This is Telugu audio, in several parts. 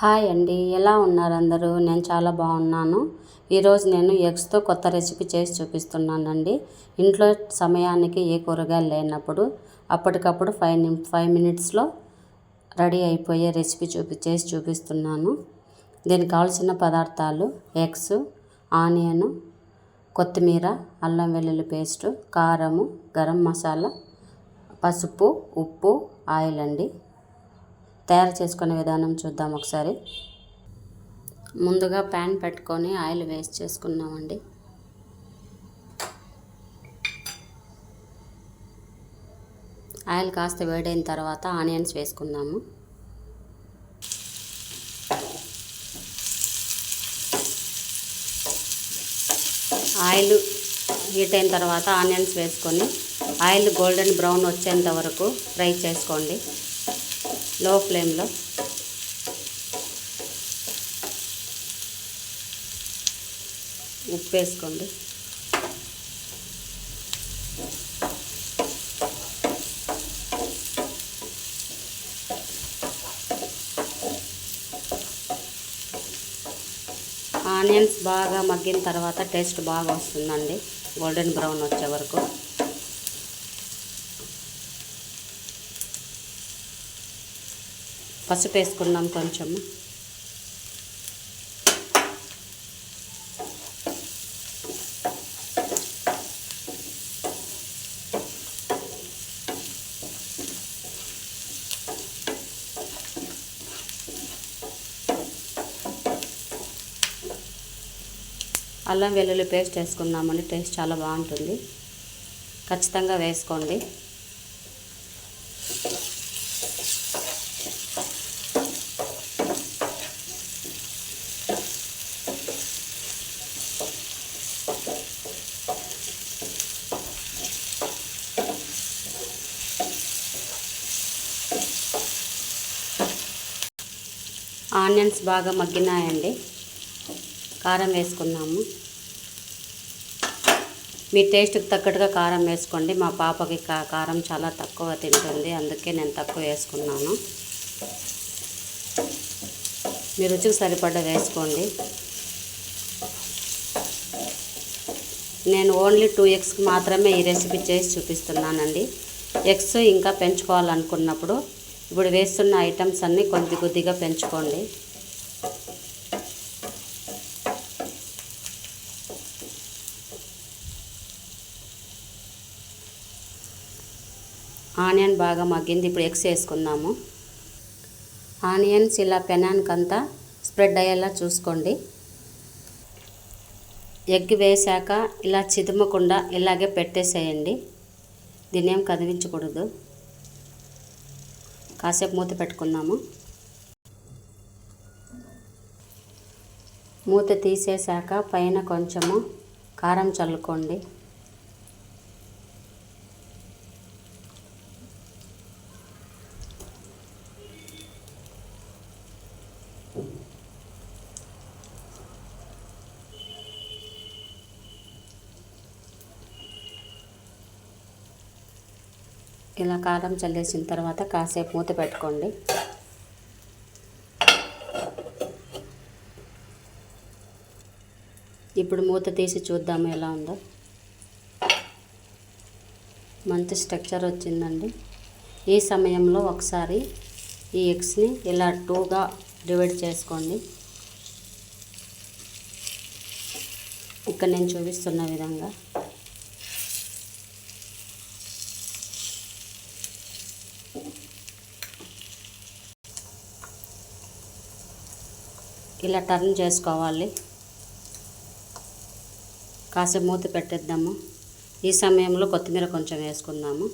హాయ్ అండి, ఎలా ఉన్నారు అందరూ? నేను చాలా బాగున్నాను. ఈరోజు నేను ఎగ్స్తో కొత్త రెసిపీ చేసి చూపిస్తున్నానండి. ఇంట్లో సమయానికి ఏ కూరగాయలు లేనప్పుడు అప్పటికప్పుడు 5 మినిట్స్లో రెడీ అయిపోయే రెసిపీ చేసి చూపిస్తున్నాను. దీనికి కావాల్సిన పదార్థాలు: ఎగ్స్, ఆనియన్, కొత్తిమీర, అల్లం వెల్లుల్లి పేస్టు, కారము, గరం మసాలా, పసుపు, ఉప్పు, ఆయిల్ అండి. తయారు చేసుకునే విధానం చూద్దాం ఒకసారి. ముందుగా ప్యాన్ పెట్టుకొని ఆయిల్ వేస్ట్ చేసుకున్నామండి. ఆయిల్ కాస్త వేడైన తర్వాత ఆనియన్స్ వేసుకుందాము. ఆయిల్ హీట్ అయిన తర్వాత ఆనియన్స్ వేసుకొని ఆయిల్ గోల్డెన్ బ్రౌన్ వచ్చేంత వరకు ఫ్రై చేసుకోండి లో ఫ్లేమ్లో. ఉప్పు వేసుకోండి. ఆనియన్స్ బాగా మగ్గిన తర్వాత టేస్ట్ బాగా వస్తుందండి, గోల్డెన్ బ్రౌన్ వచ్చే వరకు. పసుపు వేసుకున్నాం కొంచెం. అల్లం వెల్లుల్లి పేస్ట్ వేసుకుందామండి, టేస్ట్ చాలా బాగుంటుంది, ఖచ్చితంగా వేసుకోండి. ఆనియన్స్ బాగా మగ్గినాయండి, కారం వేసుకున్నాము. మీ టేస్ట్కి తగ్గట్టుగా కారం వేసుకోండి. మా పాపకి కారం చాలా తక్కువ తింటుంది, అందుకే నేను తక్కువ వేసుకున్నాను. మీ రుచికి సరిపడా వేసుకోండి. నేను ఓన్లీ 2 ఎగ్స్కి మాత్రమే ఈ రెసిపీ చేసి చూపిస్తున్నానండి. ఎగ్స్ ఇంకా పెంచుకోవాలనుకున్నప్పుడు ఇప్పుడు వేస్తున్న ఐటమ్స్ అన్నీ కొద్ది కొద్దిగా పెంచుకోండి. ఆనియన్ బాగా మగ్గింది, ఇప్పుడు ఎగ్స్ వేసుకుందాము. ఆనియన్స్ ఇలా పెనానికంతా స్ప్రెడ్ అయ్యేలా చూసుకోండి. ఎగ్ వేసాక ఇలా చిదుమకుండా ఇలాగే పెట్టేసేయండి, దీన్ని ఏం కదిలించకూడదు. కాసేపు మూత పెట్టుకుందాము. మూత తీసేసాక పైన కొంచెము కారం చల్లుకోండి. ఇలా కారం చల్లేసిన తర్వాత కాసేపు మూత పెట్టుకోండి. ఇప్పుడు మూత తీసి చూద్దాము ఎలా ఉందో. మంచి స్ట్రక్చర్ వచ్చిందండి. ఈ సమయంలో ఒకసారి ఈ ఎగ్స్ని ఇలా 2గా డివైడ్ చేసుకోండి. ఇక్కడ నేను చూపిస్తున్న విధంగా. ఇలా టర్న్ చేసుకోవాలి. కాసేపు మూత పెట్టేద్దాము. ఈ సమయంలో కొత్తిమీర కొంచెం వేసుకుందాము.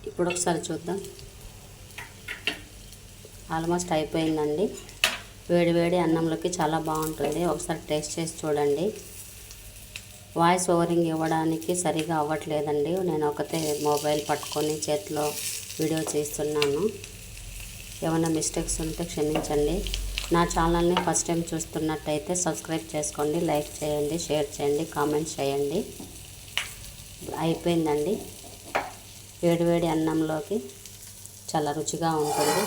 ఇప్పుడు ఒకసారి చూద్దాం. ఆల్మోస్ట్ అయిపోయిందండి. వేడి వేడి అన్నంలోకి చాలా బాగుంటుంది, ఒకసారి టేస్ట్ చేసి చూడండి. వాయిస్ ఓవరింగ్ ఇవ్వడానికి సరిగా అవ్వట్లేదండి, నేను ఒకతే మొబైల్ పట్టుకొని చేతిలో వీడియో చేస్తున్నాను. ఏమైనా మిస్టేక్స్ ఉంటే క్షమించండి. నా ఛానల్ని ఫస్ట్ టైం చూస్తున్నట్టయితే సబ్స్క్రైబ్ చేసుకోండి, లైక్ చేయండి, షేర్ చేయండి, కామెంట్ చేయండి. అయిపోయిందండి. వేడివేడి అన్నంలోకి చాలా రుచిగా ఉంటుంది.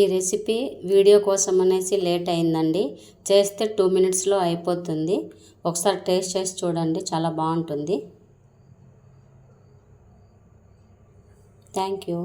ఈ రెసిపీ వీడియో కోసం అనేసి లేట్ అయిందండి. చేస్తే 2 మినిట్స్లో అయిపోతుంది. ఒకసారి టేస్ట్ చేసి చూడండి, చాలా బాగుంటుంది. Thank you.